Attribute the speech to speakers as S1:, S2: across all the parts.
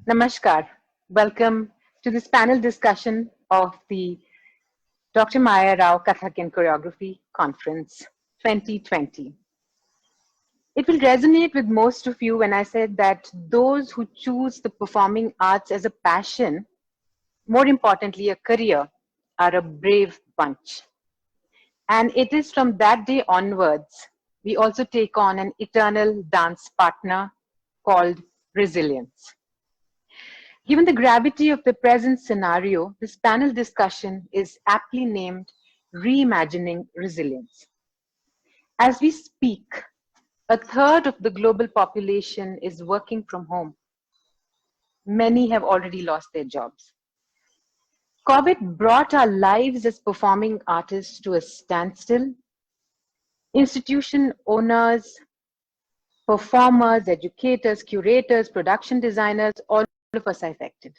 S1: Namaskar. Welcome to this panel discussion of the Dr. Maya Rao Kathak and Choreography Conference 2020. It will resonate with most of you when I said that those who choose the performing arts as a passion, more importantly, a career, are a brave bunch. And it is from that day onwards, we also take on an eternal dance partner called Resilience. Given the gravity of the present scenario, this panel discussion is aptly named Reimagining Resilience. As we speak, a third of the global population is working from home. Many have already lost their jobs. COVID brought our lives as performing artists to a standstill. Institution owners, performers, educators, curators, production designers, all of us are affected.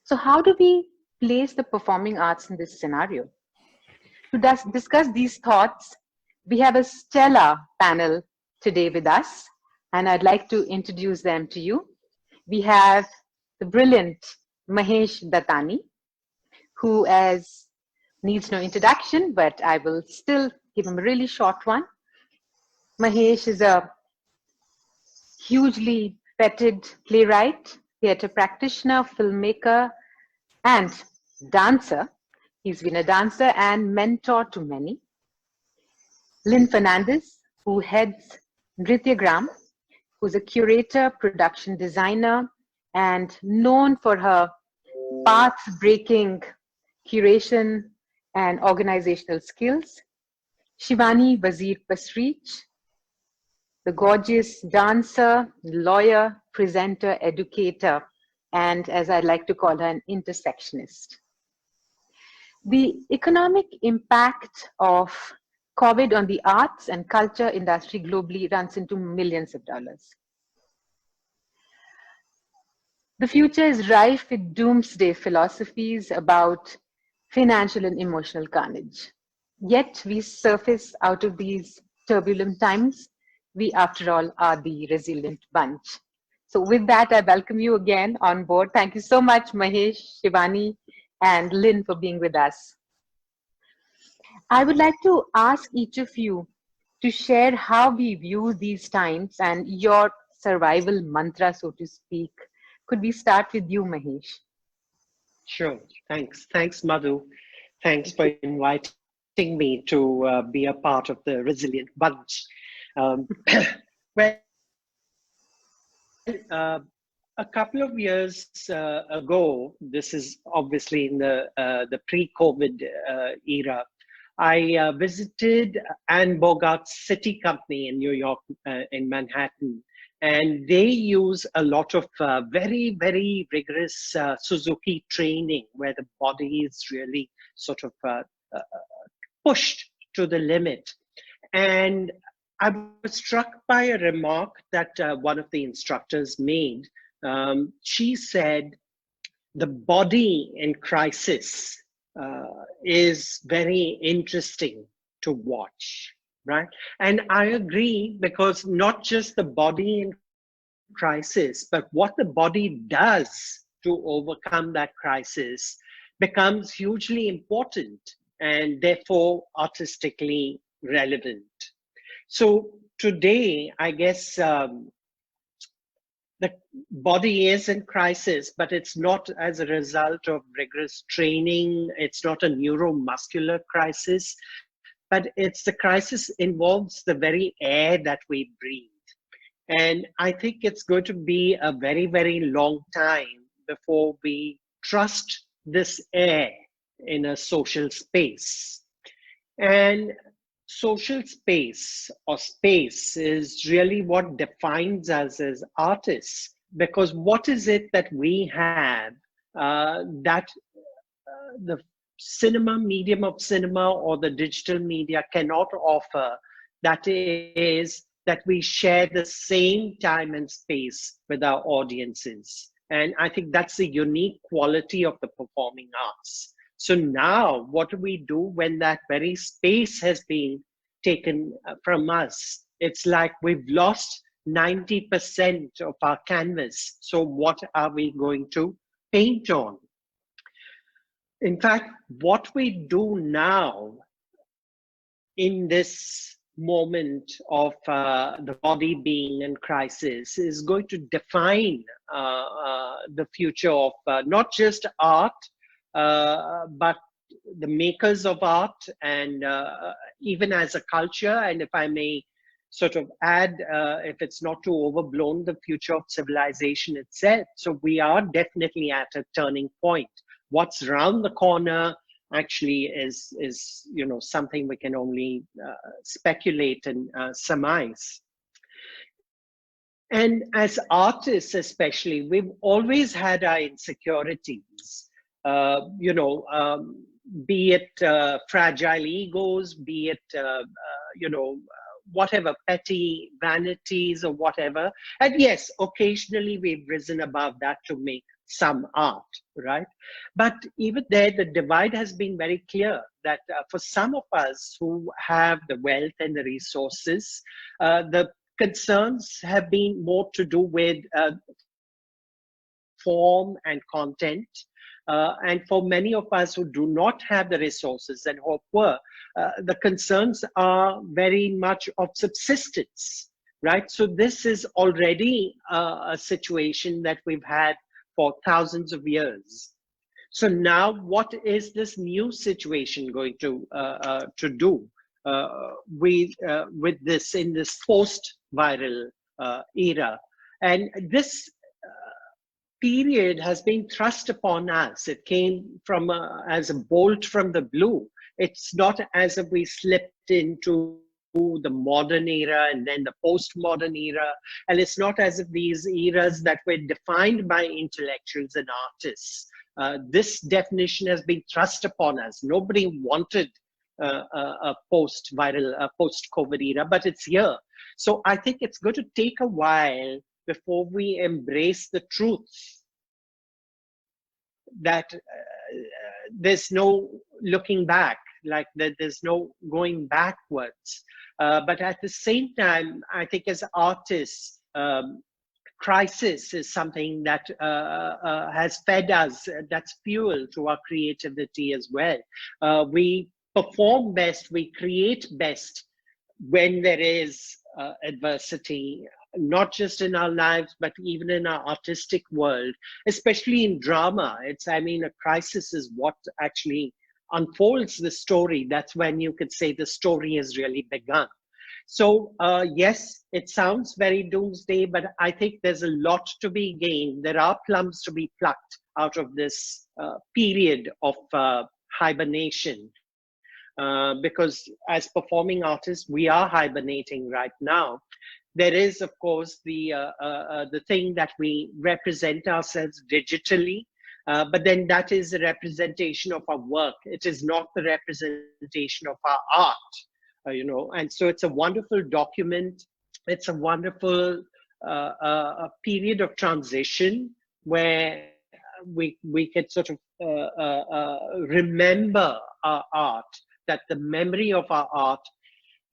S1: So how do we place the performing arts in this scenario? To discuss these thoughts, we have a stellar panel today with us, and I'd like to introduce them to you. We have the brilliant Mahesh Dattani, who needs no introduction, but I will still give him a really short one. Mahesh is a hugely feted playwright, theater practitioner, filmmaker, and dancer. He's been a dancer and mentor to many. Lynn Fernandez, who heads Nrityagram, who's a curator, production designer, and known for her path-breaking curation and organizational skills. Shivani Wazir Pasrich, the gorgeous dancer, lawyer, presenter, educator, and as I like to call her, an intersectionist. The economic impact of COVID on the arts and culture industry globally runs into millions of dollars. The future is rife with doomsday philosophies about financial and emotional carnage. Yet we surface out of these turbulent times. We, after all, are the resilient bunch. So with that, I welcome you again on board. Thank you so much, Mahesh, Shivani, and Lynn for being with us. I would like to ask each of you to share how we view these times and your survival mantra, so to speak. Could we start with you, Mahesh?
S2: Sure. Thanks, Madhu. Thanks for inviting me to be a part of the Resilient Bunch. Well, a couple of years ago, this is obviously in the pre-COVID era, I visited Anne Bogart's City Company in New York, in Manhattan, and they use a lot of very, very rigorous Suzuki training where the body is really sort of pushed to the limit. And I was struck by a remark that one of the instructors made. She said, the body in crisis is very interesting to watch, right? And I agree, because not just the body in crisis, but what the body does to overcome that crisis becomes hugely important and therefore artistically relevant. So today, I guess the body is in crisis, but it's not as a result of rigorous training. It's not a neuromuscular crisis, but it's the crisis involves the very air that we breathe. And I think it's going to be a very, very long time before we trust this air in a social space. And social space or space is really what defines us as artists, because what is it that we have that the cinema, medium of cinema or the digital media cannot offer, that is that we share the same time and space with our audiences. And I think that's the unique quality of the performing arts. So now what do we do when that very space has been taken from us? It's like we've lost 90% of our canvas. So what are we going to paint on? In fact, what we do now in this moment of the body being in crisis is going to define the future of not just art, but the makers of art, and even as a culture. And if I may sort of add, if it's not too overblown, the future of civilization itself. So we are definitely at a turning point. What's around the corner actually is something we can only speculate and surmise. And as artists, especially, we've always had our insecurities. Be it fragile egos, be it whatever, petty vanities or whatever. And yes, occasionally we've risen above that to make some art, right? But even there, the divide has been very clear that for some of us who have the wealth and the resources, the concerns have been more to do with form and content. And for many of us who do not have the resources and who are poor, the concerns are very much of subsistence, right? So this is already a situation that we've had for thousands of years. So now, what is this new situation going to do with this in this post-viral era? And this period has been thrust upon us. It came from as a bolt from the blue. It's not as if we slipped into the modern era and then the postmodern era. And it's not as if these eras that were defined by intellectuals and artists. This definition has been thrust upon us. Nobody wanted a post-viral, post-COVID era, but it's here. So I think it's going to take a while before we embrace the truth that there's no looking back, like that there's no going backwards. But at the same time, I think as artists, crisis is something that has fed us, that's fuel to our creativity as well. We perform best, we create best when there is adversity, not just in our lives, but even in our artistic world, especially in drama. A crisis is what actually unfolds the story. That's when you could say the story has really begun. So yes, it sounds very doomsday, but I think there's a lot to be gained. There are plums to be plucked out of this period of hibernation. Because as performing artists, we are hibernating right now. There is, of course, the thing that we represent ourselves digitally, but then that is a representation of our work. It is not the representation of our art. And so it's a wonderful document. It's a wonderful period of transition where we can sort of remember our art, that the memory of our art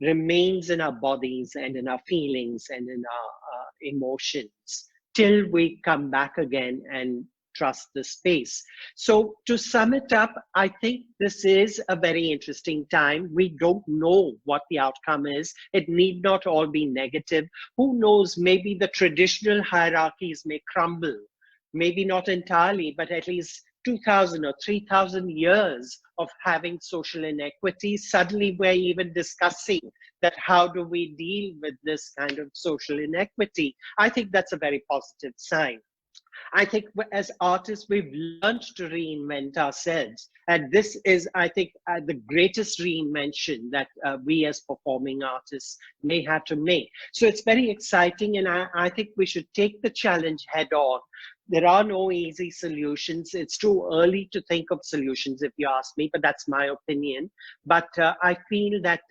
S2: remains in our bodies and in our feelings and in our emotions till we come back again and trust the space. So to sum it up, I think this is a very interesting time. We don't know what the outcome is. It need not all be negative. Who knows, maybe the traditional hierarchies may crumble. Maybe not entirely, but at least 2,000 or 3,000 years of having social inequity. Suddenly we're even discussing that how do we deal with this kind of social inequity. I think that's a very positive sign. I think as artists, we've learned to reinvent ourselves. And this is, I think, the greatest reinvention that we as performing artists may have to make. So it's very exciting. And I think we should take the challenge head on. There are no easy solutions. It's too early to think of solutions, if you ask me, but that's my opinion. But I feel that,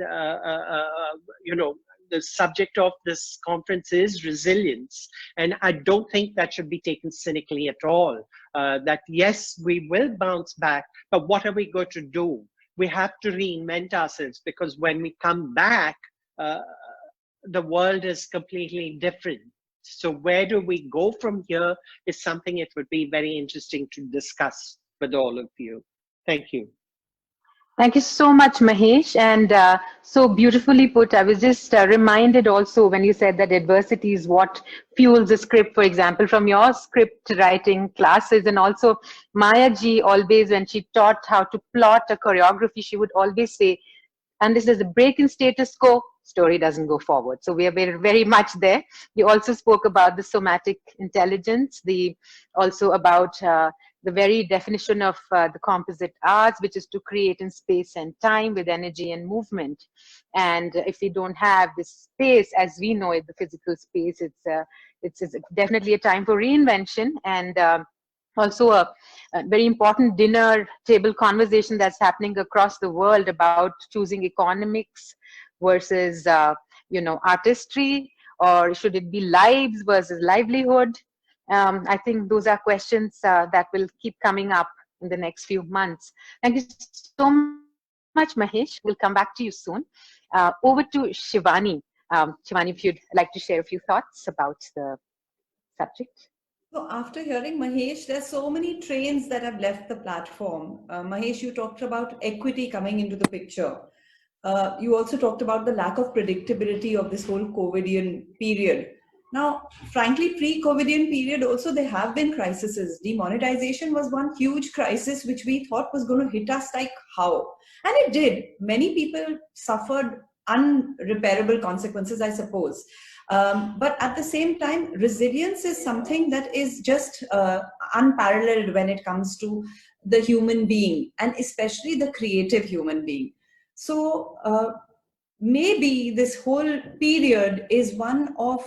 S2: the subject of this conference is resilience. And I don't think that should be taken cynically at all. That yes, we will bounce back, but what are we going to do? We have to reinvent ourselves, because when we come back, the world is completely different. So where do we go from here is something it would be very interesting to discuss with all of you. Thank you.
S1: Thank you so much, Mahesh. And so beautifully put. I was just reminded also when you said that adversity is what fuels a script, for example, from your script writing classes. And also, Maya ji always, when she taught how to plot a choreography, she would always say, and this is a break in status quo, story doesn't go forward. So we are very, very much there. You also spoke about the somatic intelligence, the also about the very definition of the composite arts, which is to create in space and time with energy and movement. And if we don't have this space as we know it, the physical space, it's definitely a time for reinvention. And also a very important dinner table conversation that's happening across the world about choosing economics versus artistry, or should it be lives versus livelihood. I think those are questions that will keep coming up in the next few months. Thank you so much, Mahesh. We'll come back to you soon. Over to Shivani. Shivani, if you'd like to share a few thoughts about the subject.
S3: So after hearing Mahesh, there's so many trains that have left the platform. Mahesh, you talked about equity coming into the picture. You also talked about the lack of predictability of this whole COVIDian period. Now, frankly, pre-COVIDian period also there have been crises. Demonetization was one huge crisis which we thought was going to hit us like how, and it did. Many people suffered unrepairable consequences, I suppose. But at the same time, resilience is something that is just unparalleled when it comes to the human being, and especially the creative human being. So maybe this whole period is one of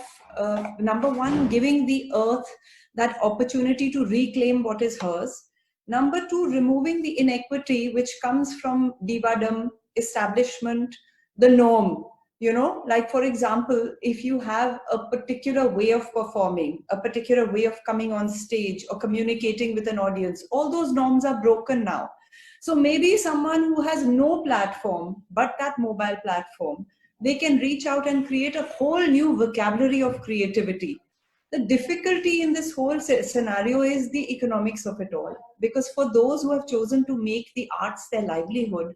S3: number one, giving the earth that opportunity to reclaim what is hers. Number two, removing the inequity which comes from divadom, establishment, the norm. You know, like for example, if you have a particular way of performing, a particular way of coming on stage or communicating with an audience, all those norms are broken now. So maybe someone who has no platform but that mobile platform, they can reach out and create a whole new vocabulary of creativity. The difficulty in this whole scenario is the economics of it all, because for those who have chosen to make the arts their livelihood,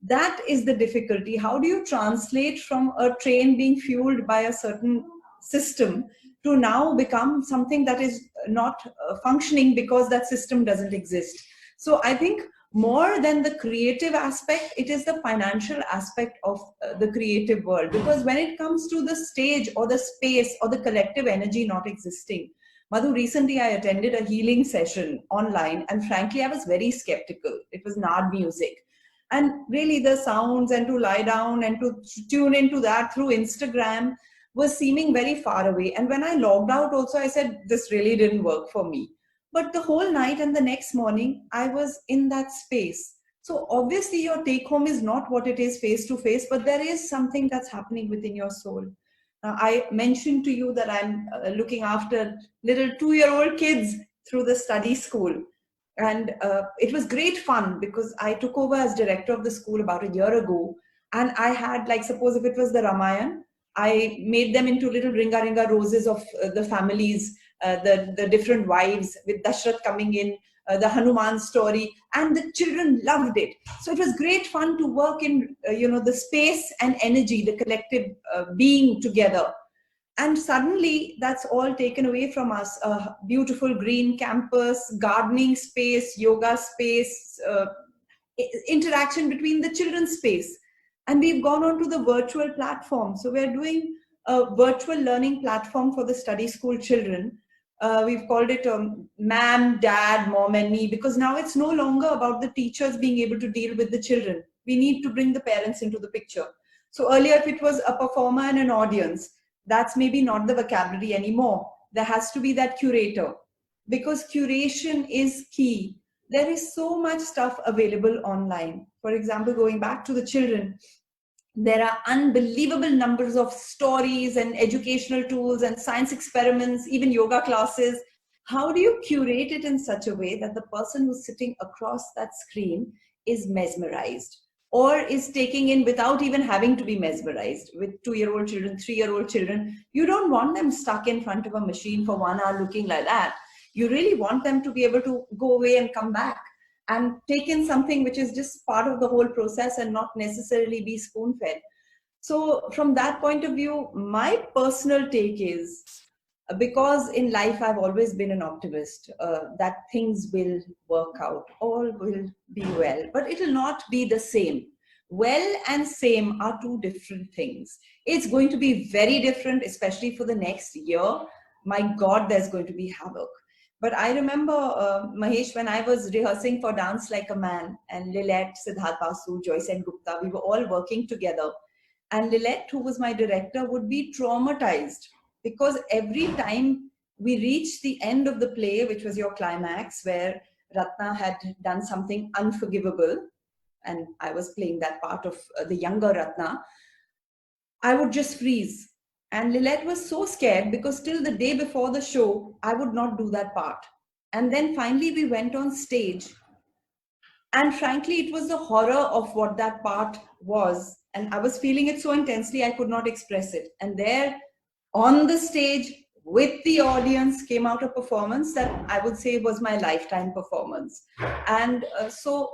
S3: that is the difficulty. How do you translate from a train being fueled by a certain system to now become something that is not functioning because that system doesn't exist? So I think more than the creative aspect, it is the financial aspect of the creative world. Because when it comes to the stage or the space or the collective energy not existing, Madhu, recently I attended a healing session online, and frankly, I was very skeptical. It was Nard music. And really, the sounds and to lie down and to tune into that through Instagram was seeming very far away. And when I logged out, also, I said, this really didn't work for me. But the whole night and the next morning, I was in that space. So obviously, your take home is not what it is face to face, but there is something that's happening within your soul. I mentioned to you that I'm looking after little 2-year-old kids through the study school. And it was great fun because I took over as director of the school about a year ago. And I had, like, suppose if it was the Ramayana, I made them into little ringa ringa roses of the families, the different wives, with Dashrath coming in, the Hanuman story, and the children loved it. So it was great fun to work in, the space and energy, the collective being together. And suddenly that's all taken away from us. A beautiful green campus, gardening space, yoga space, interaction between the children's space. And we've gone on to the virtual platform. So we're doing a virtual learning platform for the study school children. We've called it Ma'am, Dad, Mom, and Me, because now it's no longer about the teachers being able to deal with the children. We need to bring the parents into the picture. So earlier, if it was a performer and an audience, that's maybe not the vocabulary anymore. There has to be that curator, because curation is key. There is so much stuff available online. For example, going back to the children, there are unbelievable numbers of stories and educational tools and science experiments, even yoga classes. How do you curate it in such a way that the person who's sitting across that screen is mesmerized? or is taking in without even having to be mesmerized. With 2-year-old children, 3-year-old children, you don't want them stuck in front of a machine for 1 hour looking like that. You really want them to be able to go away and come back and take in something which is just part of the whole process and not necessarily be spoon fed. So from that point of view, my personal take is, because in life I've always been an optimist, that things will work out, all will be well, but it will not be the same. Well and same are two different things. It's going to be very different, especially for the next year. My God, there's going to be havoc. But I remember, Mahesh, when I was rehearsing for Dance Like a Man, and Lilette, Siddharth Basu, Joyce and Gupta, we were all working together. And Lilette, who was my director, would be traumatized, because every time we reached the end of the play, which was your climax, where Ratna had done something unforgivable, and I was playing that part of the younger Ratna, I would just freeze. And Lilette was so scared, because till the day before the show, I would not do that part. And then finally we went on stage. And frankly, it was the horror of what that part was. And I was feeling it so intensely, I could not express it. And there on the stage with the audience came out a performance that I would say was my lifetime performance. And so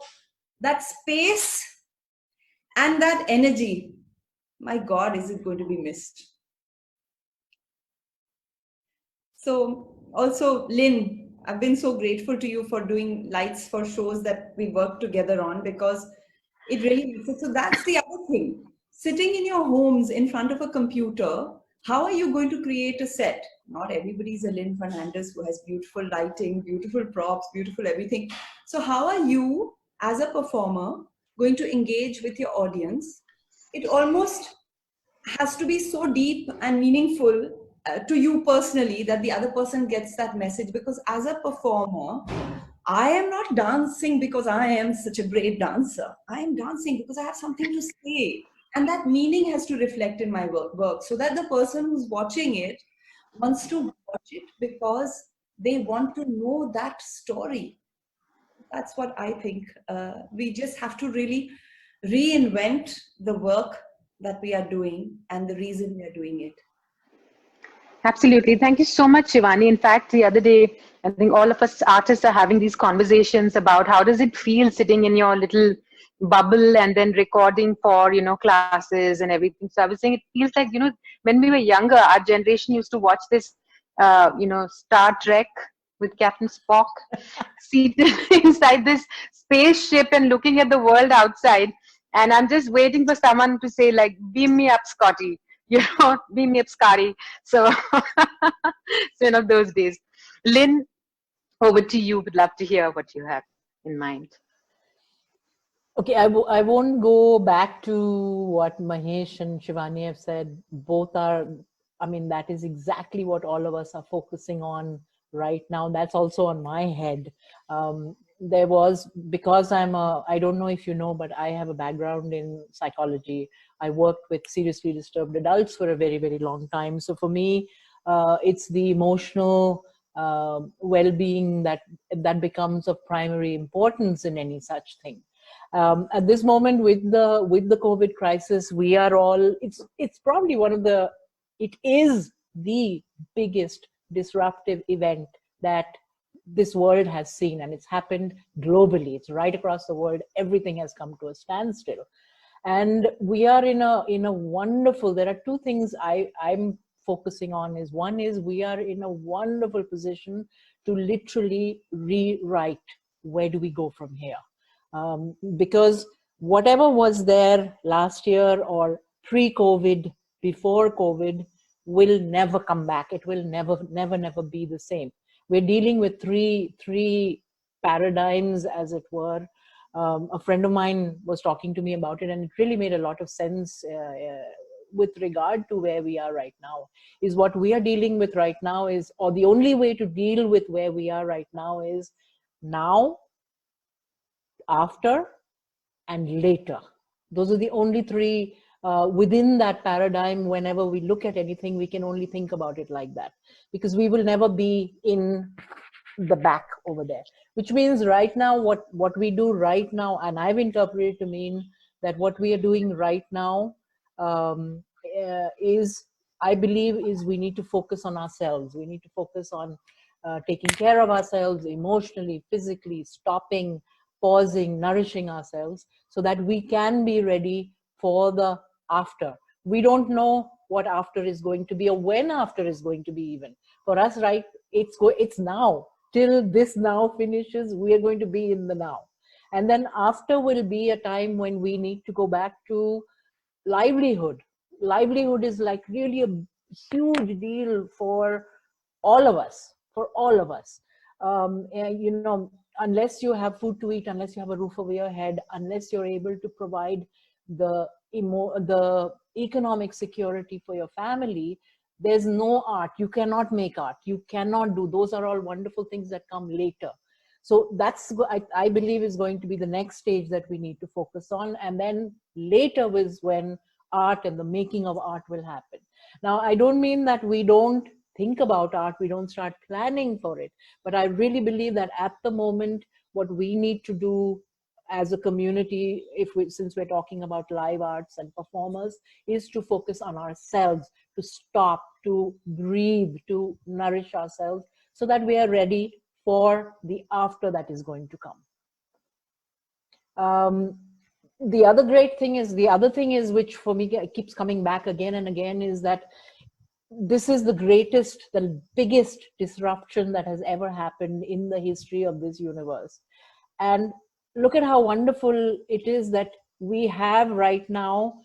S3: that space and that energy, my God, is it going to be missed? So also, Lynn, I've been so grateful to you for doing lights for shows that we work together on, because it really makes it. So that's the other thing. Sitting in your homes in front of a computer, how are you going to create a set? Not everybody's a Lynn Fernandez who has beautiful lighting, beautiful props, beautiful everything. So how are you, as a performer, going to engage with your audience? It almost has to be so deep and meaningful to you personally, that the other person gets that message. Because as a performer, I am not dancing because I am such a great dancer. I am dancing because I have something to say. And that meaning has to reflect in my work, so that the person who's watching it wants to watch it because they want to know that story. That's what I think. We just have to really reinvent the work that we are doing and the reason we are doing it.
S1: Absolutely. Thank you so much, Shivani. In fact, the other day, I think all of us artists are having these conversations about how does it feel sitting in your little bubble and then recording for, classes and everything. So I was saying it feels like, when we were younger, our generation used to watch this, Star Trek with Captain Spock seated inside this spaceship and looking at the world outside. And I'm just waiting for someone to say, like, beam me up, Scotty. Beam me up, Scotty. So, so, those days. Lynn, over to you. Would love to hear what you have in mind.
S4: Okay, I won't go back to what Mahesh and Shivani have said. Both are, that is exactly what all of us are focusing on right now. That's also on my head. There was, because I don't know if you know, but I have a background in psychology. I worked with seriously disturbed adults for a very, very long time. So for me, it's the emotional well-being that becomes of primary importance in any such thing. At this moment, with the COVID crisis, we are all, it's probably it is the biggest disruptive event that this world has seen, and it's happened globally. It's right across the world. Everything has come to a standstill, and we are in a wonderful, there are two things I'm focusing on. Is one is we are in a wonderful position to literally rewrite where do we go from here. Because whatever was there last year or pre-COVID, before COVID, will never come back. It will never be the same. We're dealing with three paradigms, as it were. A friend of mine was talking to me about it, and it really made a lot of sense with regard to where we are right now. Is what we are dealing with right now is, or the only way to deal with where we are right now is now, after, and later. Those are the only three within that paradigm. Whenever we look at anything, we can only think about it like that, because we will never be in the back over there. Which means right now, what we do right now, and I've interpreted to mean that what we are doing right now is, I believe, is we need to focus on ourselves. We need to focus on taking care of ourselves emotionally, physically, stopping, pausing, nourishing ourselves so that we can be ready for the after. We don't know what after is going to be or when after is going to be even. For us, right, it's now. Till this now finishes, we are going to be in the now. And then after will be a time when we need to go back to livelihood. Livelihood is like really a huge deal for all of us, for all of us. And, you know, unless you have food to eat, unless you have a roof over your head, unless you're able to provide the economic security for your family, there's no art. You cannot make art. You cannot do. Those are all wonderful things that come later. So that's, I believe, is going to be the next stage that we need to focus on. And then later is when art and the making of art will happen. Now, I don't mean that we don't think about art, we don't start planning for it. But I really believe that at the moment, what we need to do as a community, since we're talking about live arts and performers, is to focus on ourselves, to stop, to breathe, to nourish ourselves so that we are ready for the after that is going to come. The other thing is, which for me keeps coming back again and again, is that this is the biggest disruption that has ever happened in the history of this universe. And look at how wonderful it is that we have right now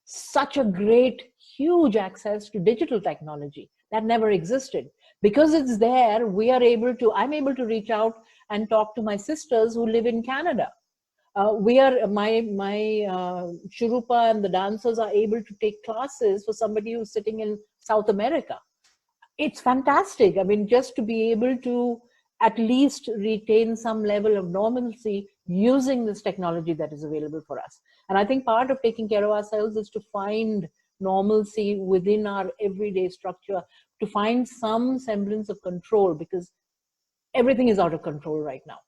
S4: such a great, huge access to digital technology that never existed. Because it's there, I'm able to reach out and talk to my sisters who live in Canada. My Shurupa and the dancers are able to take classes for somebody who's sitting in South America. It's fantastic. I mean, just to be able to at least retain some level of normalcy using this technology that is available for us. And I think part of taking care of ourselves is to find normalcy within our everyday structure, to find some semblance of control, because everything is out of control right now.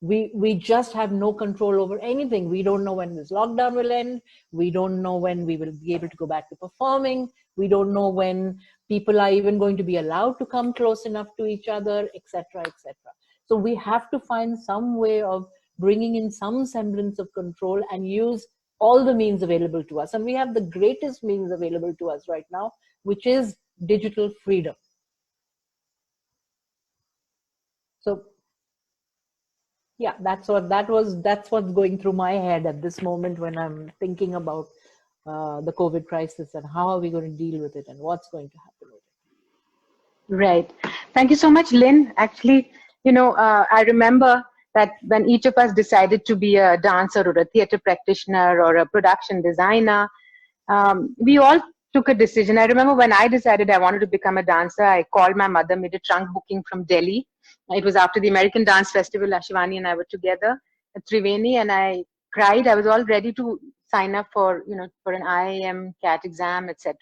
S4: We just have no control over anything. We don't know when this lockdown will end. We don't know when we will be able to go back to performing. We don't know when people are even going to be allowed to come close enough to each other, etc., etc. So we have to find some way of bringing in some semblance of control and use all the means available to us. And we have the greatest means available to us right now, which is digital freedom. So yeah, that's what's going through my head at this moment when I'm thinking about the COVID crisis and how are we going to deal with it and what's going to happen with it.
S1: Right. Thank you so much, Lynn. Actually, I remember that when each of us decided to be a dancer or a theater practitioner or a production designer, we all took a decision. I remember when I decided I wanted to become a dancer, I called my mother, made a trunk booking from Delhi. It was after the American Dance Festival. Shivani and I were together at Triveni, and I cried. I was all ready to sign up for an IIM CAT exam, etc.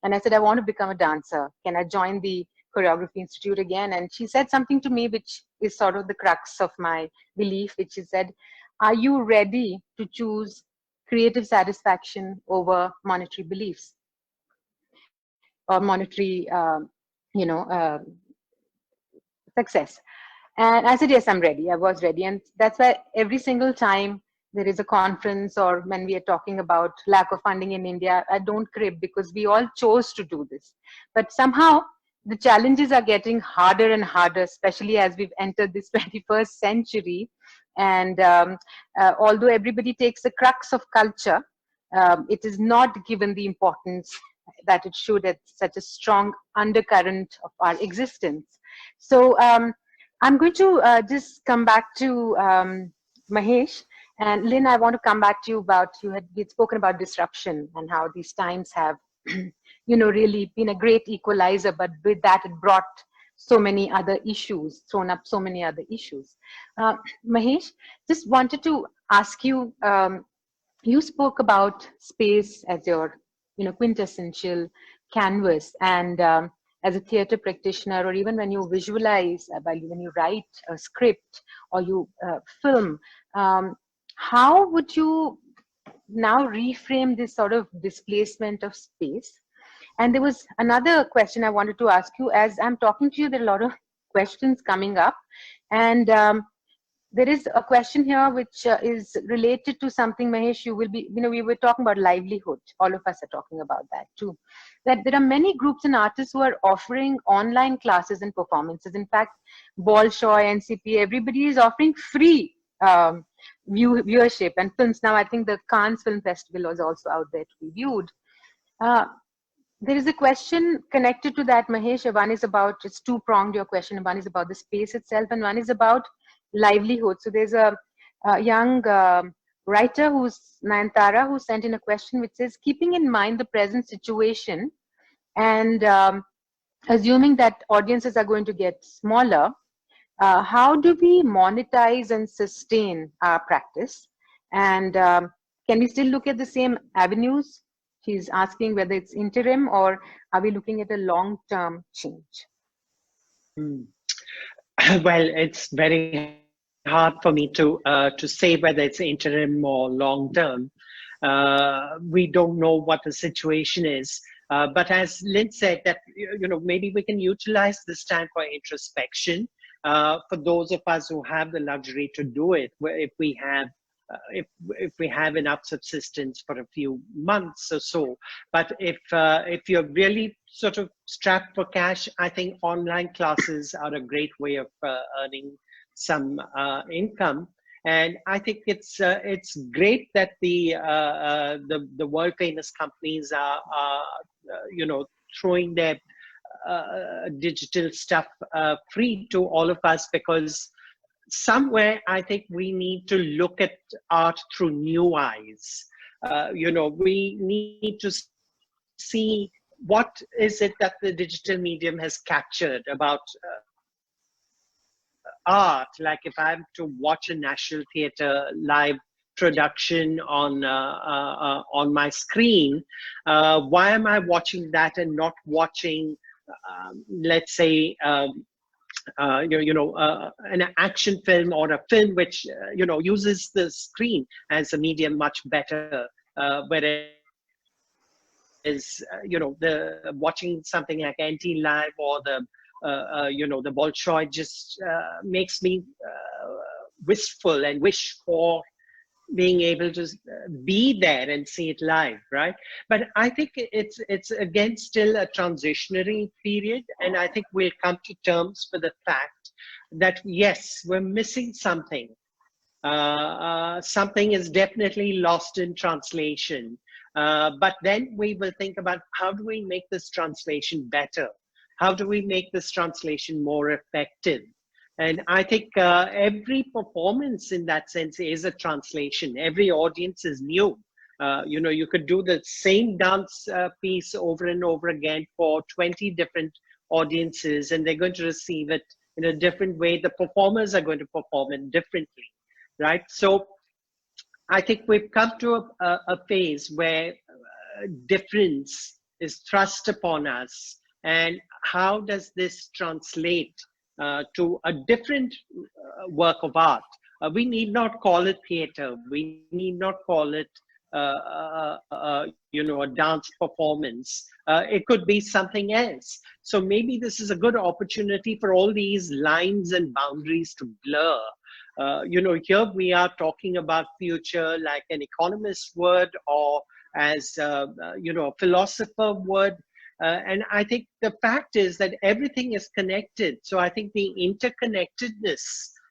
S1: And I said, I want to become a dancer. Can I join the Choreography Institute again? And she said something to me which is sort of the crux of my belief, which she said, are you ready to choose creative satisfaction over monetary beliefs or monetary success? And I said, yes, I'm ready. I was ready. And that's why every single time there is a conference or when we are talking about lack of funding in India, I don't crib, because we all chose to do this. But somehow the challenges are getting harder and harder, especially as we've entered this 21st century. And although everybody takes the crux of culture, it is not given the importance that it should at such a strong undercurrent of our existence. So I'm going to just come back to Mahesh. And Lynn, I want to come back to you about, we'd spoken about disruption and how these times have, really been a great equalizer, but with that it brought so many other issues, thrown up so many other issues. Mahesh, just wanted to ask you, you spoke about space as your quintessential canvas, and as a theater practitioner, or even when you visualize, when you write a script or you film, how would you now reframe this sort of displacement of space. And there was another question I wanted to ask you. As I'm talking to you, there are a lot of questions coming up. And there is a question here which is related to something, Mahesh, you will be, we were talking about livelihood. All of us are talking about that too. That there are many groups and artists who are offering online classes and performances. In fact, Bolshoi, NCP, everybody is offering free viewership and films. Now, I think the Cannes Film Festival was also out there to be viewed. There is a question connected to that, Mahesh. One is about, it's two-pronged, your question. One is about the space itself, and one is about livelihood. So there's a young writer who's Nayantara, who sent in a question which says, keeping in mind the present situation and assuming that audiences are going to get smaller, how do we monetize and sustain our practice? And can we still look at the same avenues? She's asking whether it's interim or are we looking at a long-term change?
S2: Well, it's very hard for me to say whether it's interim or long term. We don't know what the situation is. But as Lynn said, that maybe we can utilize this time for introspection. For those of us who have the luxury to do it, if we have enough subsistence for a few months or so. But if you're really sort of strapped for cash, I think online classes are a great way of earning some income. And I think it's great that the world famous companies are throwing their digital stuff free to all of us, because somewhere I think we need to look at art through new eyes. We need to see what is it that the digital medium has captured about art. Like if I'm to watch a National Theatre live production on my screen, why am I watching that and not watching, let's say, an action film or a film which uses the screen as a medium much better, whereas the watching something like NT Live or the Bolshoi just makes me wistful and wish for being able to be there and see it live, right? But I think it's again still a transitionary period, and I think we'll come to terms with the fact that yes, we're missing something. Something is definitely lost in translation. But then we will think about how do we make this translation better? How do we make this translation more effective? And I think every performance in that sense is a translation. Every audience is new. You could do the same dance piece over and over again for 20 different audiences, and they're going to receive it in a different way. The performers are going to perform it differently, right? So I think we've come to a phase where difference is thrust upon us. And how does this translate to a different work of art? We need not call it theater. We need not call it, a dance performance. It could be something else. So maybe this is a good opportunity for all these lines and boundaries to blur. Here we are talking about future like an economist would, or as a philosopher would. And I think the fact is that everything is connected. So I think the interconnectedness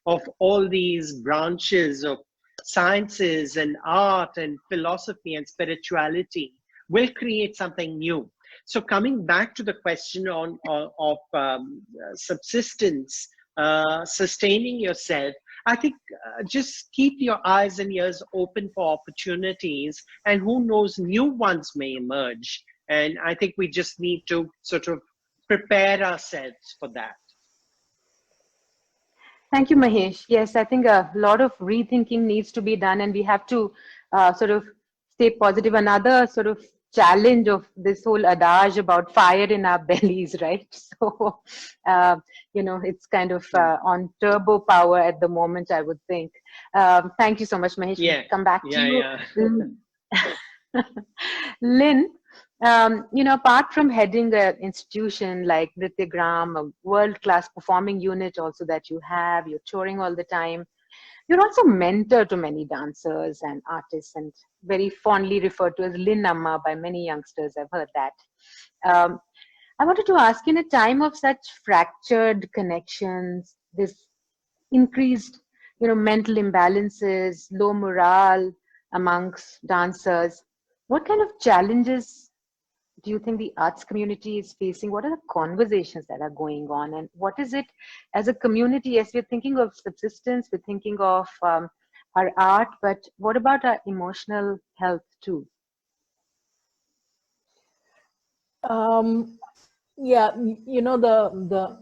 S2: of all these branches of sciences and art and philosophy and spirituality will create something new. So coming back to the question of subsistence, sustaining yourself, I think just keep your eyes and ears open for opportunities, and who knows, new ones may emerge. And I think we just need to sort of prepare ourselves for that.
S1: Thank you, Mahesh. Yes, I think a lot of rethinking needs to be done, and we have to sort of stay positive. Another sort of challenge of this whole adage about fire in our bellies, right? So, it's kind of on turbo power at the moment, I would think. Thank you so much, Mahesh.
S2: Yeah.
S1: Come back to you. Lynn, apart from heading an institution like Nrityagram, a world-class performing unit also that you have, you're touring all the time. You're also mentor to many dancers and artists, and very fondly referred to as Lynn Amma by many youngsters. I've heard that. Um, I wanted to ask, in a time of such fractured connections, this increased, mental imbalances, low morale amongst dancers, what kind of challenges do you think the arts community is facing? What are the conversations that are going on? And what is it as a community? Yes, we're thinking of subsistence, we're thinking of our art, but what about our emotional health too?
S4: Yeah, the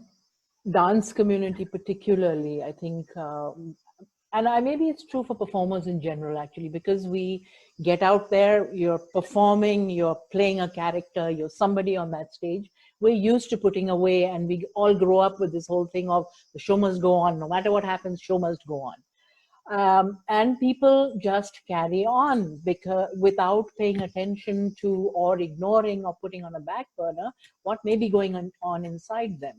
S4: dance community particularly, I think, and maybe it's true for performers in general, actually, because we get out there, you're performing, you're playing a character, you're somebody on that stage. We're used to putting away, and we all grow up with this whole thing of the show must go on. No matter what happens, show must go on. And people just carry on because without paying attention to or ignoring or putting on a back burner what may be going on inside them.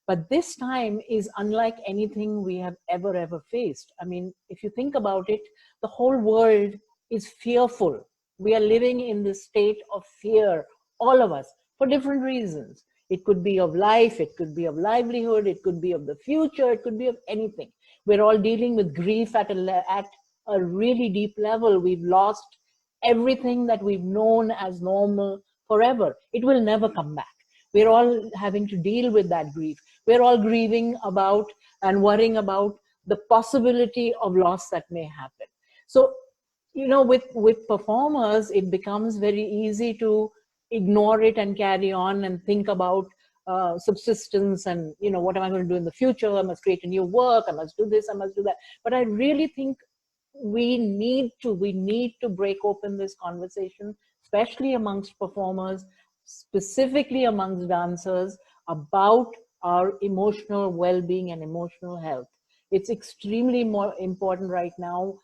S4: But this time is unlike anything we have ever faced. I mean, if you think about it, the whole world is fearful. We are living in this state of fear, all of us, for different reasons. It could be of life, it could be of livelihood, it could be of the future, it could be of anything. We're all dealing with grief at a really deep level. We've lost everything that we've known as normal forever. It will never come back. We're all having to deal with that grief. We're all grieving about and worrying about the possibility of loss that may happen. So, with performers, it becomes very easy to ignore it and carry on and think about subsistence and, what am I going to do in the future? I must create a new work. I must do this. I must do that. But I really think we need to break open this conversation, especially amongst performers, specifically amongst dancers, about our emotional well-being and emotional health. It's extremely more important right now,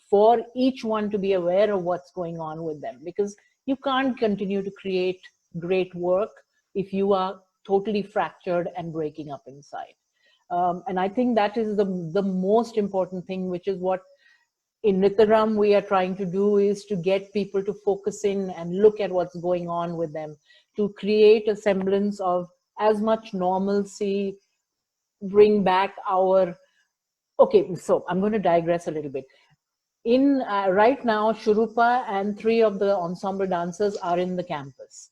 S4: for each one to be aware of what's going on with them, because you can't continue to create great work if you are totally fractured and breaking up inside. And I think that is the most important thing, which is what in Nityagram we are trying to do, is to get people to focus in and look at what's going on with them, to create a semblance of as much normalcy, bring back our, okay, so I'm going to digress a little bit. In right now, Shurupa and 3 of the ensemble dancers are in the campus.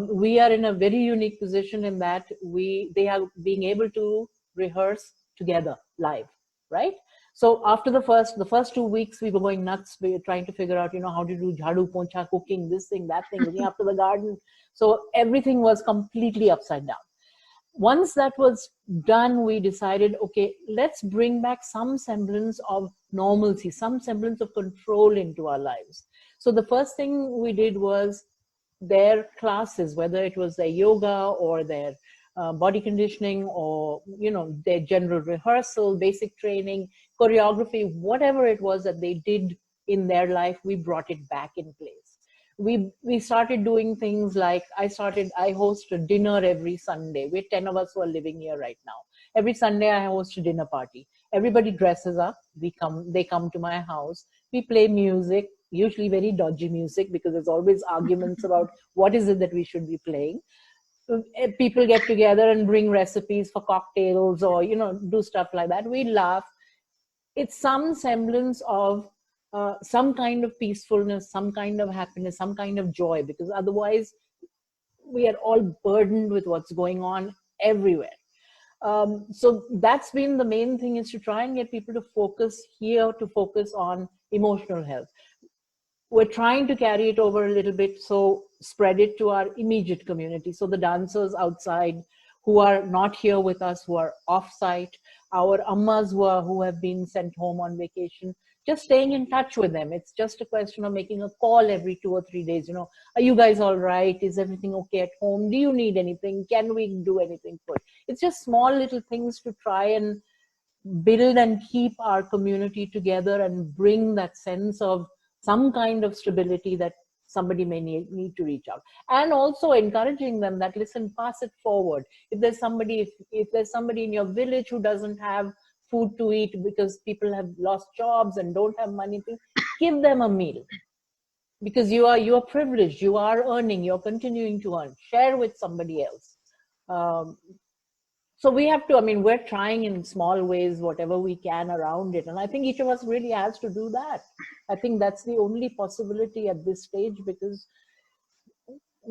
S4: We are in a very unique position in that they are being able to rehearse together live, right? So after the first 2 weeks, we were going nuts. We were trying to figure out, how to do jhadu, poncha, cooking, this thing, that thing, looking after the garden. So everything was completely upside down. Once that was done, we decided, okay, let's bring back some semblance of normalcy, some semblance of control into our lives. So the first thing we did was their classes, whether it was their yoga or their body conditioning or, their general rehearsal, basic training, choreography, whatever it was that they did in their life, we brought it back in place. We started doing things like I host a dinner every Sunday. We're 10 of us who are living here right now. Every Sunday I host a dinner party. Everybody dresses up. They come to my house. We play music, usually very dodgy music, because there's always arguments about what is it that we should be playing. People get together and bring recipes for cocktails or, do stuff like that. We laugh. It's some semblance of some kind of peacefulness, some kind of happiness, some kind of joy, because otherwise we are all burdened with what's going on everywhere. So that's been the main thing, is to try and get people to focus on emotional health. We're trying to carry it over a little bit, so spread it to our immediate community. So the dancers outside who are not here with us, who are off-site, our ammas who have been sent home on vacation, just staying in touch with them. It's just a question of making a call every 2 or 3 days. Are you guys all right? Is everything okay at home? Do you need anything? Can we do anything for it? It's just small little things to try and build and keep our community together and bring that sense of some kind of stability that somebody may need to reach out. And also encouraging them that, listen, pass it forward. If there's somebody, if there's somebody in your village who doesn't have food to eat because people have lost jobs and don't have money to give them a meal, because you are privileged, you are earning, you're continuing to earn, share with somebody else. So we have to, I mean, we're trying in small ways whatever we can around it, and I think each of us really has to do that. I think that's the only possibility at this stage, because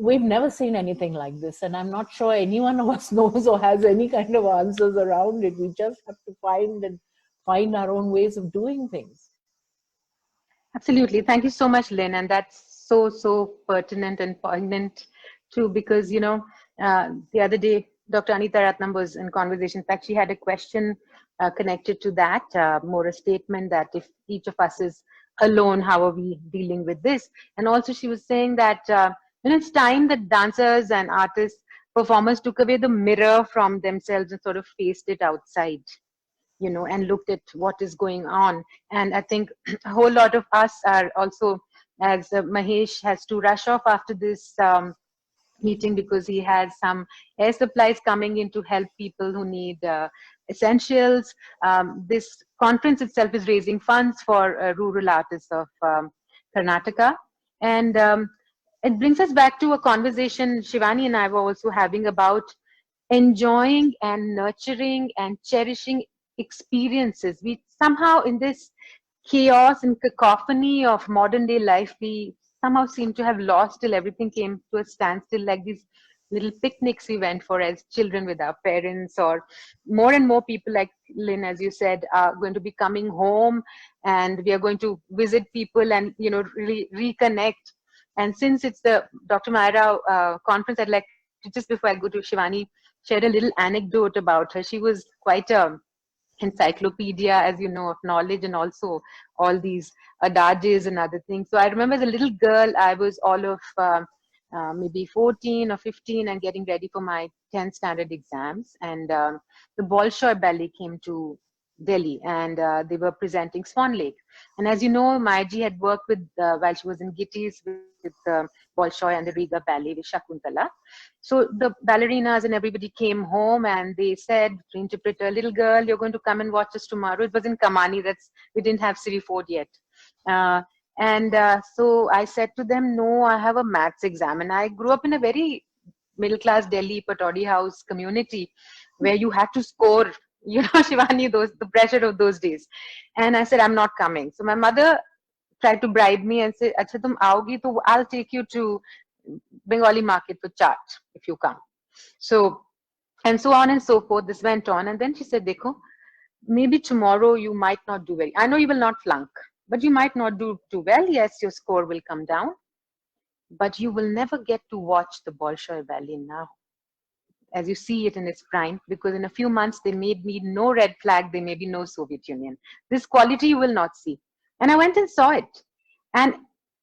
S4: we've never seen anything like this, and I'm not sure any one of us knows or has any kind of answers around it. We just have to find our own ways of doing things.
S1: Absolutely. Thank you so much, Lynn. And that's so pertinent and poignant too, because, the other day, Dr. Anita Ratnam was in conversation. In fact, she had a question connected to that, more a statement that if each of us is alone, how are we dealing with this? And also she was saying that it's time that dancers and artists, performers took away the mirror from themselves and sort of faced it outside, and looked at what is going on. And I think a whole lot of us are also, as Mahesh has to rush off after this meeting because he has some air supplies coming in to help people who need essentials. This conference itself is raising funds for rural artists of Karnataka. And it brings us back to a conversation Shivani and I were also having about enjoying and nurturing and cherishing experiences. We somehow, in this chaos and cacophony of modern day life, we somehow seem to have lost till everything came to a standstill, like these little picnics we went for as children with our parents, or more and more people, like Lynn, as you said, are going to be coming home, and we are going to visit people and really reconnect. And since it's the Dr. Myra conference, I'd like to, just before I go to Shivani, share a little anecdote about her. She was quite a encyclopedia, as you know, of knowledge, and also all these adages and other things. So I remember as a little girl, I was all of maybe 14 or 15 and getting ready for my 10th standard exams. And the Bolshoi Ballet came to Delhi, and they were presenting Swan Lake. And as you know, Maiji had worked with, while she was in Gittis, with Bolshoi and the Riga Ballet with Shakuntala. So the ballerinas and everybody came home, and they said to the interpreter, little girl, you're going to come and watch us tomorrow. It was in Kamani, we didn't have Siri Ford yet. So I said to them, no, I have a maths exam. And I grew up in a very middle-class Delhi Patodi house community where you had to score, Shivani, the pressure of those days. And I said, I'm not coming. So my mother tried to bribe me and say, Acha, tum aogi, to I'll take you to Bengali market for chaat if you come. So, and so on and so forth. This went on. And then she said, Dekho, maybe tomorrow you might not do well. I know you will not flunk, but you might not do too well. Yes, your score will come down, but you will never get to watch the Bolshoi Ballet now, as you see it in its prime, because in a few months they may be no red flag, they may be no Soviet Union. This quality you will not see. And I went and saw it. And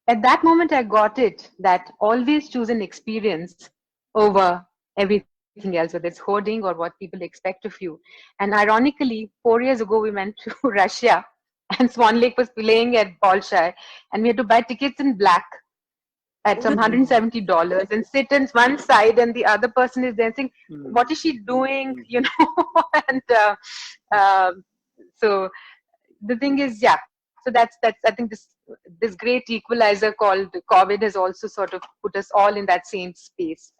S1: at that moment I got it, that always choose an experience over everything else, whether it's hoarding or what people expect of you. And ironically, 4 years ago we went to Russia, and Swan Lake was playing at Bolshoi, and we had to buy tickets in black at some $170 and sit in one side, and the other person is dancing. What is she doing? And so the thing is, yeah. So that's I think this great equalizer called COVID has also sort of put us all in that same space.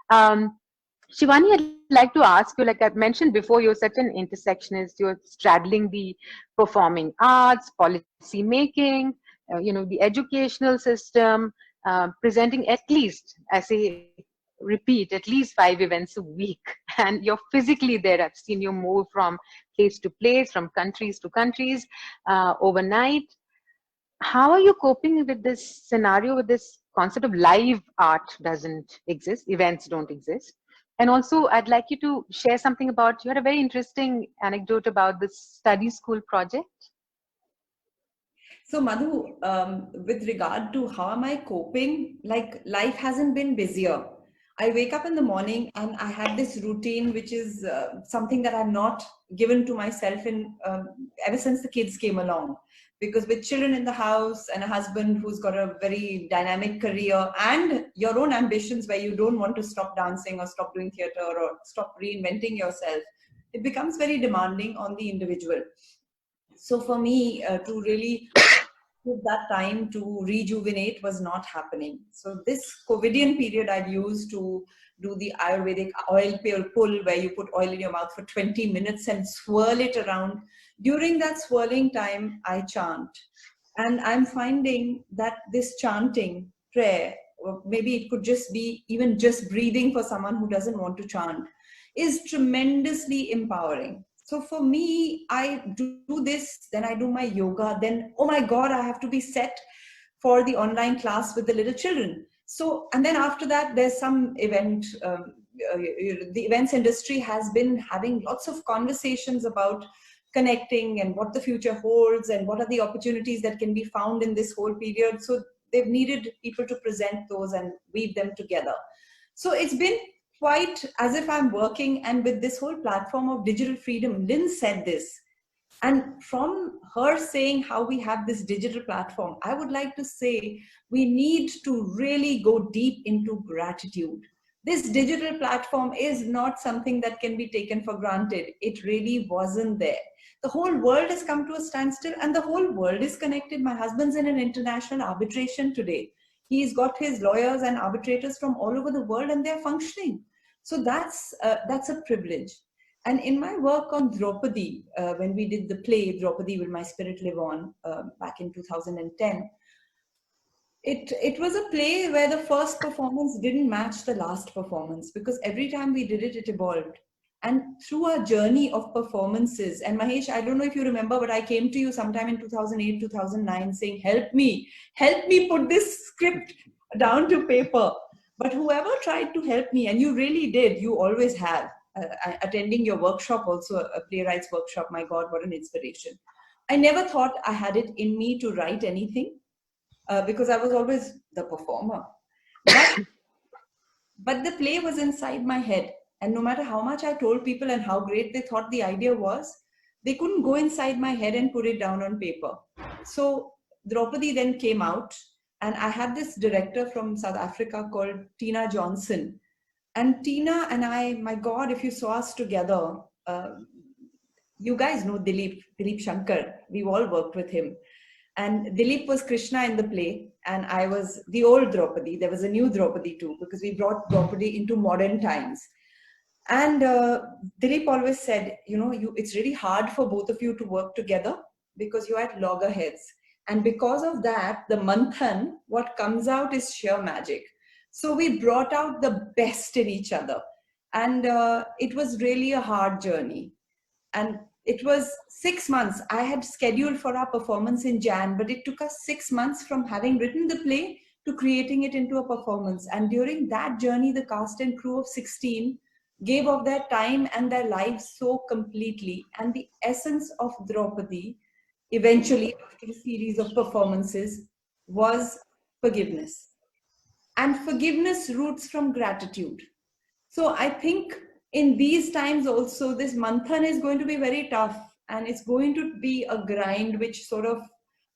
S1: Shivani, I'd like to ask you, like I've mentioned before, you're such an intersectionist. You're straddling the performing arts, policy making, the educational system, presenting at least, I say, repeat, at least 5 events a week. And you're physically there. I've seen you move from place to place, from countries to countries, overnight. How are you coping with this scenario, with this concept of live art doesn't exist, events don't exist? And also, I'd like you to share something about, you had a very interesting anecdote about this study school project.
S3: So Madhu, with regard to how am I coping, like life hasn't been busier. I wake up in the morning and I have this routine, which is something that I'm not given to myself in ever since the kids came along. because with children in the house and a husband who's got a very dynamic career and your own ambitions where you don't want to stop dancing or stop doing theater or stop reinventing yourself, it becomes very demanding on the individual. So for me, to really give that time to rejuvenate was not happening. So this COVIDian period I've used to do the Ayurvedic oil pull, where you put oil in your mouth for 20 minutes and swirl it around. During that swirling time, I chant. And I'm finding that this chanting, prayer, or maybe it could just be even just breathing for someone who doesn't want to chant, is tremendously empowering. So for me, I do this, then I do my yoga, then, oh my God, I have to be set for the online class with the little children. So, and then after that, there's some event. The events industry has been having lots of conversations about connecting and what the future holds and what are the opportunities that can be found in this whole period. So they've needed people to present those and weave them together. So it's been quite as if I'm working, and with this whole platform of digital freedom, Lynn said this. And from her saying how we have this digital platform, I would like to say we need to really go deep into gratitude. This digital platform is not something that can be taken for granted. It really wasn't there. The whole world has come to a standstill and the whole world is connected. My husband's in an international arbitration today. He's got his lawyers and arbitrators from all over the world and they're functioning. So that's a privilege. And in my work on Draupadi, when we did the play, Draupadi Will My Spirit Live On, back in 2010, it was a play where the first performance didn't match the last performance, because every time we did it, it evolved. And through our journey of performances, and Mahesh, I don't know if you remember, but I came to you sometime in 2008, 2009 saying, help me put this script down to paper. But whoever tried to help me, and you really did, you always have, attending your workshop also, a playwright's workshop, my God, what an inspiration. I never thought I had it in me to write anything, because I was always the performer. But the play was inside my head. And no matter how much I told people and how great they thought the idea was, they couldn't go inside my head and put it down on paper. So Draupadi then came out, and I had this director from South Africa called Tina Johnson. And Tina and I, my God, if you saw us together, you guys know Dilip Shankar. We've all worked with him. And Dilip was Krishna in the play, and I was the old Draupadi. There was a new Draupadi too, because we brought Draupadi into modern times. And Dilip always said, it's really hard for both of you to work together because you're at loggerheads. And because of that, the manthan, what comes out is sheer magic. So we brought out the best in each other. And it was really a hard journey. And it was 6 months. I had scheduled for our performance in Jan, but it took us 6 months from having written the play to creating it into a performance. And during that journey, the cast and crew of 16 gave of their time and their lives so completely. And the essence of Draupadi, eventually after a series of performances, was forgiveness. And forgiveness roots from gratitude. So I think in these times also, this manthan is going to be very tough, and it's going to be a grind which sort of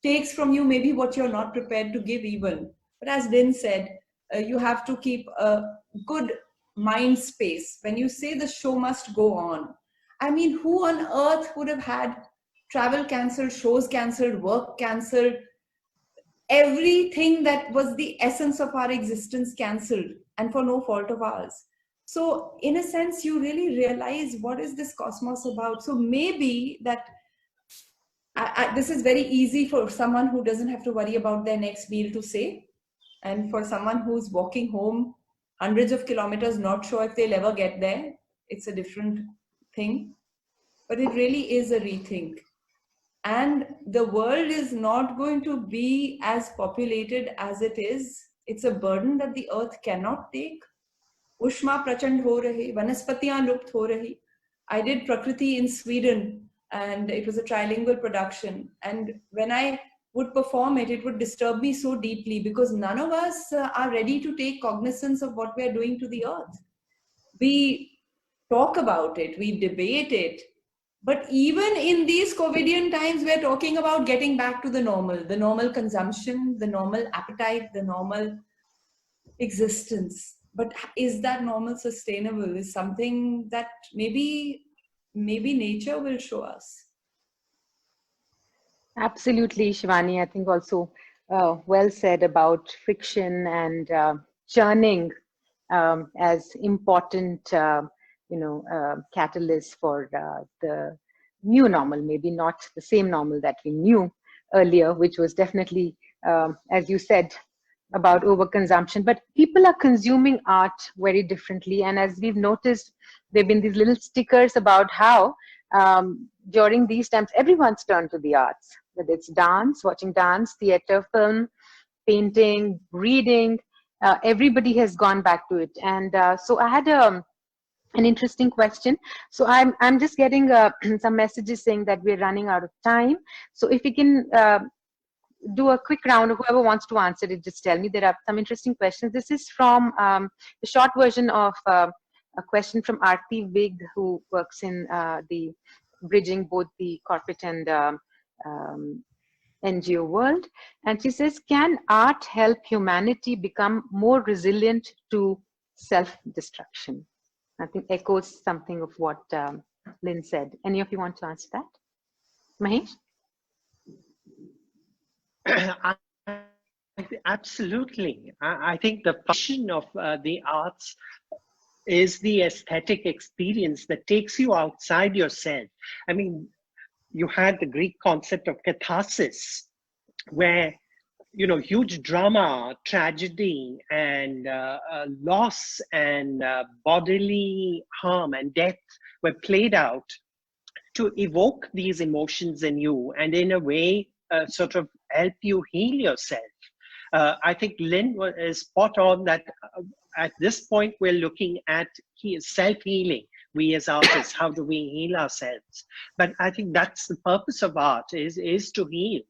S3: takes from you maybe what you're not prepared to give even. But as Lynn said, you have to keep a good mind space. When you say the show must go on, I mean, who on earth would have had travel cancelled, shows cancelled, work cancelled, everything that was the essence of our existence cancelled, and for no fault of ours. So in a sense, you really realize what is this cosmos about. So maybe that this is very easy for someone who doesn't have to worry about their next meal to say. And for someone who's walking home hundreds of kilometers, not sure if they'll ever get there, it's a different thing. But it really is a rethink. And the world is not going to be as populated as it is. It's a burden that the earth cannot take. Ushma prachand ho rahi, vanaspatiyan lupt ho rahi. I did Prakriti in Sweden, and it was a trilingual production. And when I would perform it, it would disturb me so deeply, because none of us are ready to take cognizance of what we are doing to the earth. We talk about it, we debate it, But even in these COVIDian times, we're talking about getting back to the normal consumption, the normal appetite, the normal existence. But is that normal sustainable? Is something that maybe nature will show us.
S1: Absolutely, Shivani. I think also well said about friction and churning as important, catalysts for the new normal. Maybe not the same normal that we knew earlier, which was definitely, as you said, about overconsumption. But people are consuming art very differently, and as we've noticed, there've been these little stickers about how during these times everyone's turned to the arts, whether it's dance, watching dance, theater, film, painting, reading. Everybody has gone back to it. And so I had an interesting question. So I'm just getting some messages saying that we're running out of time. So if we can do a quick round, whoever wants to answer it, just tell me. There are some interesting questions. This is from the short version of a question from Aarti Vig, who works in the bridging both the corporate and NGO world. And she says, can art help humanity become more resilient to self-destruction? I think echoes something of what Lynn said. Any of you want to answer that? Mahesh?
S2: Absolutely. I think the function of the arts is the aesthetic experience that takes you outside yourself. I mean, you had the Greek concept of catharsis, where huge drama, tragedy, and loss, and bodily harm and death were played out to evoke these emotions in you, and in a way sort of help you heal yourself. I think Lynn is spot on that at this point we're looking at self-healing. We as artists, how do we heal ourselves? But I think that's the purpose of art, is to heal.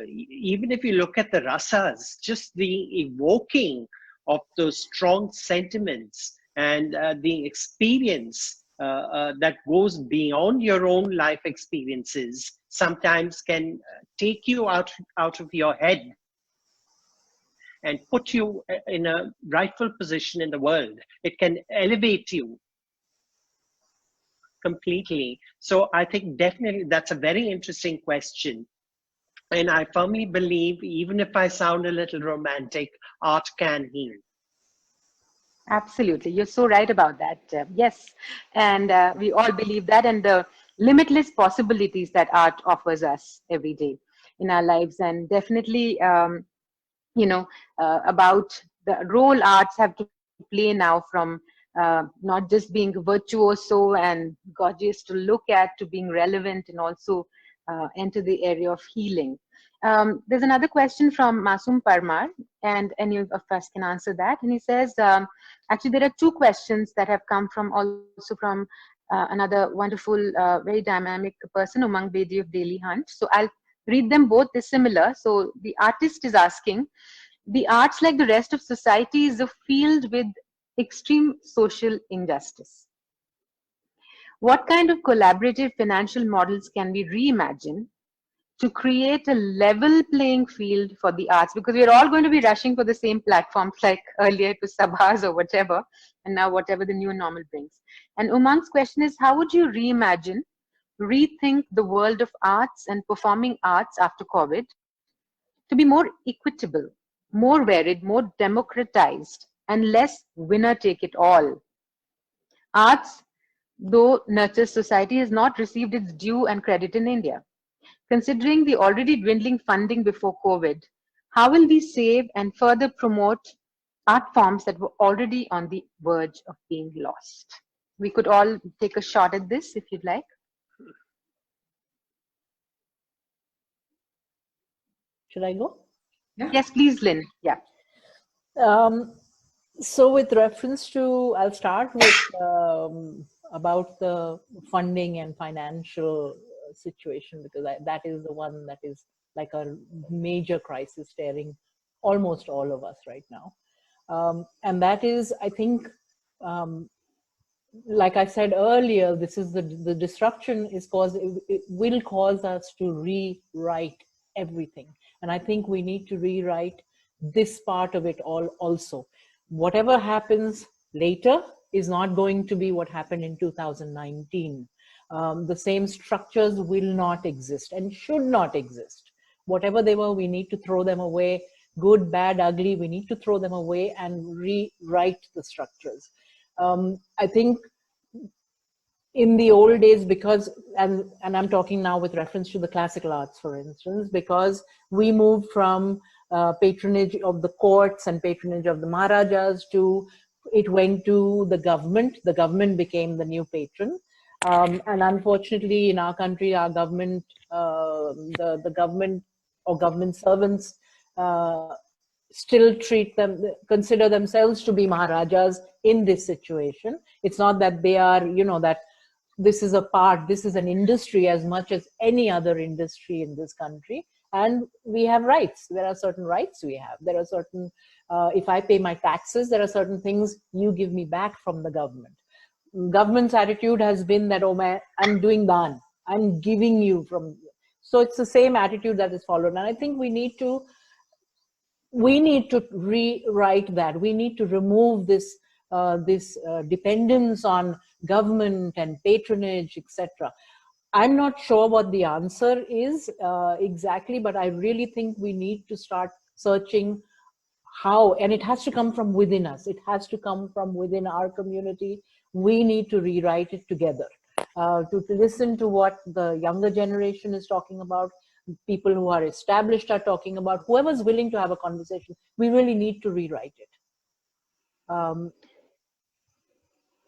S2: Even if you look at the rasas, just the evoking of those strong sentiments and the experience that goes beyond your own life experiences sometimes can take you out of your head and put you in a rightful position in the world. It can elevate you completely. So I think definitely that's a very interesting question. And I firmly believe, even if I sound a little romantic, art can heal.
S1: Absolutely. You're so right about that. Yes. And we all believe that, and the limitless possibilities that art offers us every day in our lives. And definitely, about the role arts have to play now, from not just being virtuoso and gorgeous to look at, to being relevant and also enter the area of healing. There's another question from Masum Parmar, and any of us can answer that. And he says, actually, there are two questions that have come from also from another wonderful, very dynamic person, Umang Bedi of Daily Hunt. So I'll read them both. They're similar. So the artist is asking, the arts, like the rest of society, is a field with extreme social injustice. What kind of collaborative financial models can we reimagine to create a level playing field for the arts? Because we're all going to be rushing for the same platforms, like earlier it was Sabhas or whatever, and now whatever the new normal brings. And Umang's question is, how would you reimagine, rethink the world of arts and performing arts after COVID to be more equitable, more varied, more democratized, and less winner take it all? Arts, though nurtures society, has not received its due and credit in India. Considering the already dwindling funding before COVID, how will we save and further promote art forms that were already on the verge of being lost? We could all take a shot at this if you'd like.
S4: Should I go?
S3: Yeah.
S1: Yes, please, Lynn. Yeah.
S4: So with reference to, I'll start with about the funding and financial situation, because that is the one that is like a major crisis staring almost all of us right now. And that is, I think, like I said earlier, this is the disruption is caused, it will cause us to rewrite everything. And I think we need to rewrite this part of it all also. Whatever happens later is not going to be what happened in 2019. The same structures will not exist and should not exist. Whatever they were, we need to throw them away. Good, bad, ugly, we need to throw them away and rewrite the structures. I think in the old days, because, and I'm talking now with reference to the classical arts, for instance, because we moved from patronage of the courts and patronage of the Maharajas to, it went to the government became the new patron. And unfortunately in our country, our government, the government or government servants still consider themselves to be Maharajas in this situation. It's not that they are, that this is an industry as much as any other industry in this country. And we have rights. There are certain rights we have. There are certain, if I pay my taxes, there are certain things you give me back from the government. Government's attitude has been that, oh man, I'm doing dan, I'm giving you from. So it's the same attitude that is followed. And I think we need to rewrite that. We need to remove this dependence on government and patronage, etc. I'm not sure what the answer is exactly, but I really think we need to start searching how, and it has to come from within us. It has to come from within our community. We need to rewrite it together. To listen to what the younger generation is talking about, people who are established are talking about, whoever's willing to have a conversation, we really need to rewrite it.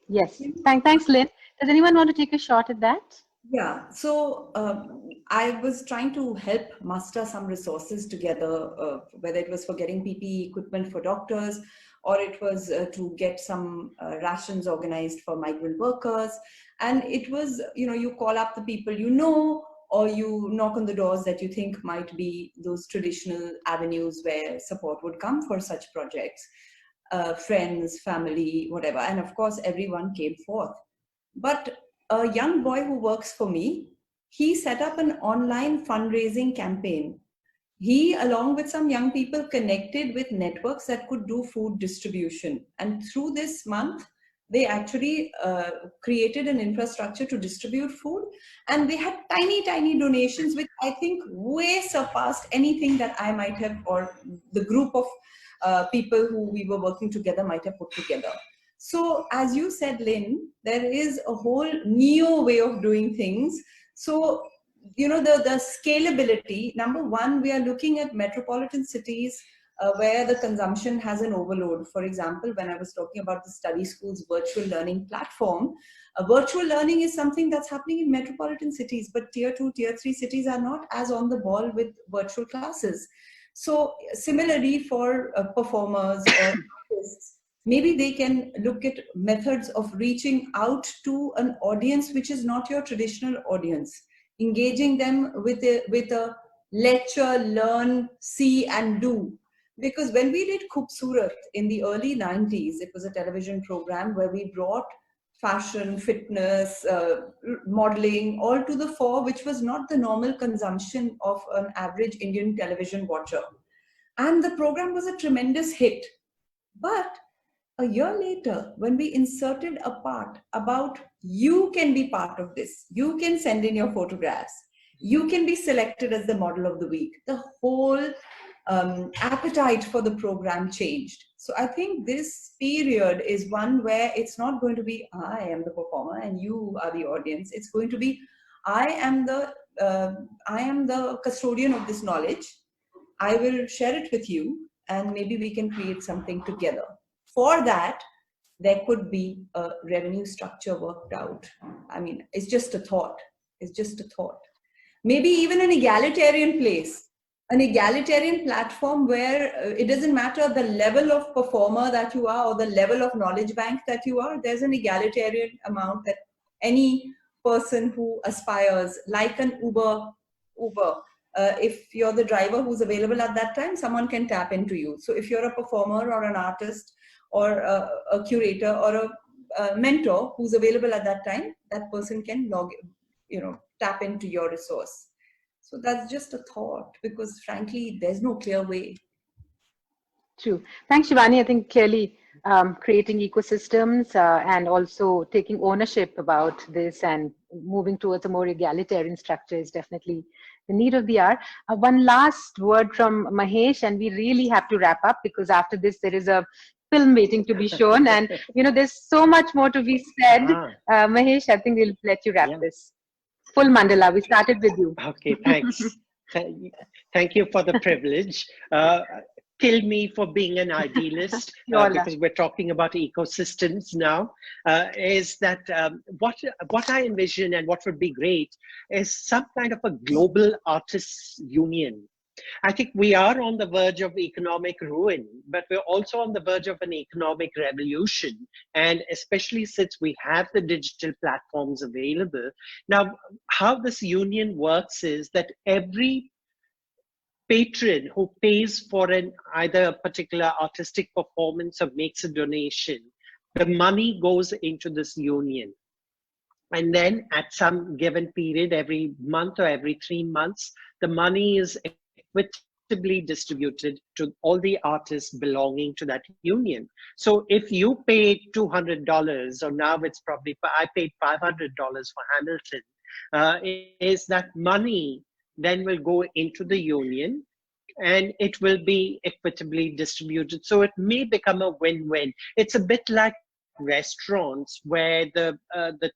S1: Yes, thanks, Lynn. Does anyone want to take a shot at that?
S3: Yeah, so I was trying to help muster some resources together, whether it was for getting PPE equipment for doctors, or it was to get some rations organized for migrant workers. And it was, you call up the people or you knock on the doors that you think might be those traditional avenues where support would come for such projects. Friends, family, whatever. And of course, everyone came forth. But a young boy who works for me, he set up an online fundraising campaign. He, along with some young people, connected with networks that could do food distribution. And through this month, they actually created an infrastructure to distribute food. And they had tiny, tiny donations, which I think way surpassed anything that I might have, or the group of people who we were working together might have put together. So as you said, Lynn, there is a whole new way of doing things. So, the scalability, number one, we are looking at metropolitan cities where the consumption has an overload. For example, when I was talking about the study school's virtual learning platform, virtual learning is something that's happening in metropolitan cities, but tier 2, tier 3 cities are not as on the ball with virtual classes. So similarly for performers or artists, maybe they can look at methods of reaching out to an audience which is not your traditional audience, engaging them with a lecture, learn, see and do. Because when we did Khubsurat in the early 90s, it was a television program where we brought fashion, fitness, modeling, all to the fore, which was not the normal consumption of an average Indian television watcher. And the program was a tremendous hit. But a year later, when we inserted a part about you can be part of this, you can send in your photographs, you can be selected as the model of the week, the whole appetite for the program changed. So I think this period is one where it's not going to be I am the performer and you are the audience. It's going to be I am the custodian of this knowledge. I will share it with you and maybe we can create something together. For that, there could be a revenue structure worked out. I mean, it's just a thought. It's just a thought. Maybe even an egalitarian place, an egalitarian platform where it doesn't matter the level of performer that you are or the level of knowledge bank that you are, there's an egalitarian amount that any person who aspires, like an Uber, if you're the driver who's available at that time, someone can tap into you. So if you're a performer or an artist or a curator or mentor who's available at that time, that person can tap into your resource. So that's just a thought, because frankly, there's no clear way.
S1: True. Thanks, Shivani. I think clearly creating ecosystems and also taking ownership about this and moving towards a more egalitarian structure is definitely the need of the hour. One last word from Mahesh, and we really have to wrap up because after this there is a film waiting to be shown, and there's so much more to be said. Mahesh, I think we'll let you wrap this. Full mandala. We started with you.
S2: Okay, thanks. Thank you for the privilege. Kill me for being an idealist because we're talking about ecosystems now. Is that what I envision and what would be great is some kind of a global artists union. I think we are on the verge of economic ruin, but we're also on the verge of an economic revolution. And especially since we have the digital platforms available. Now, how this union works is that every patron who pays for either a particular artistic performance or makes a donation, the money goes into this union. And then at some given period, every month or every 3 months, the money is equitably distributed to all the artists belonging to that union. So if you pay $200, or now it's probably, I paid $500 for Hamilton, is that money then will go into the union and it will be equitably distributed. So it may become a win-win. It's a bit like restaurants where the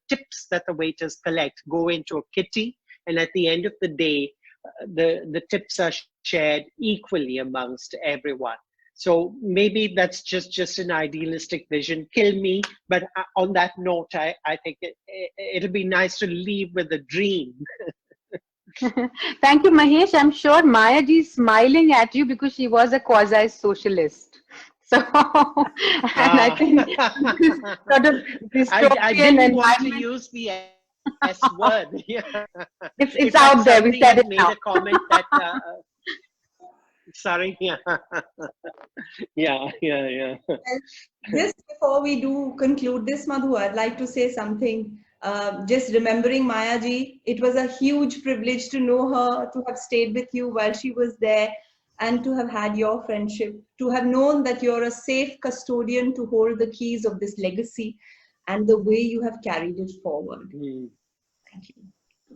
S2: tips that the waiters collect go into a kitty, and at the end of the day, the tips are shared equally amongst everyone. So maybe that's just an idealistic vision. Kill me, but on that note, I think it'll be nice to leave with a dream.
S1: Thank you, Mahesh. I'm sure Maya ji is smiling at you because she was a quasi-socialist. So, and I think this sort of dystopian
S2: I didn't want to use the S word.
S1: It's out there. We said it
S2: made
S1: now.
S2: a comment that. Sorry. Yeah. Yeah.
S3: Just before we do conclude this, Madhu, I'd like to say something. Just remembering Maya ji, it was a huge privilege to know her, to have stayed with you while she was there, and to have had your friendship, to have known that you're a safe custodian to hold the keys of this legacy, and the way you have carried it forward.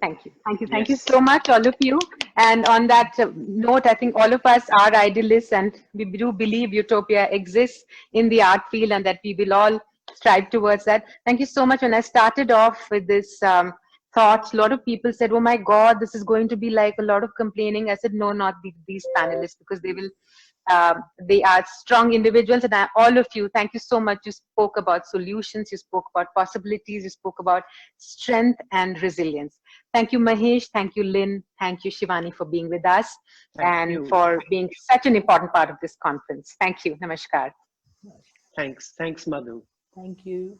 S3: Thank you.
S1: Thank you so much, all of you. And on that note, I think all of us are idealists, and we do believe utopia exists in the art field, and that we will all strive towards that. Thank you so much. When I started off with this thought, a lot of people said, "Oh my God, this is going to be like a lot of complaining." I said, "No, not these panelists, because they are strong individuals." And all of you, thank you so much. You spoke about solutions, you spoke about possibilities, you spoke about strength and resilience. Thank you, Mahesh. Thank you, Lynn. Thank you, Shivani, for being with us for being such an important part of this conference. Thank you. Namaskar.
S2: Thanks, Madhu.
S4: Thank you.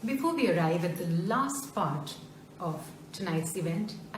S5: Before we arrive at the last part of tonight's event,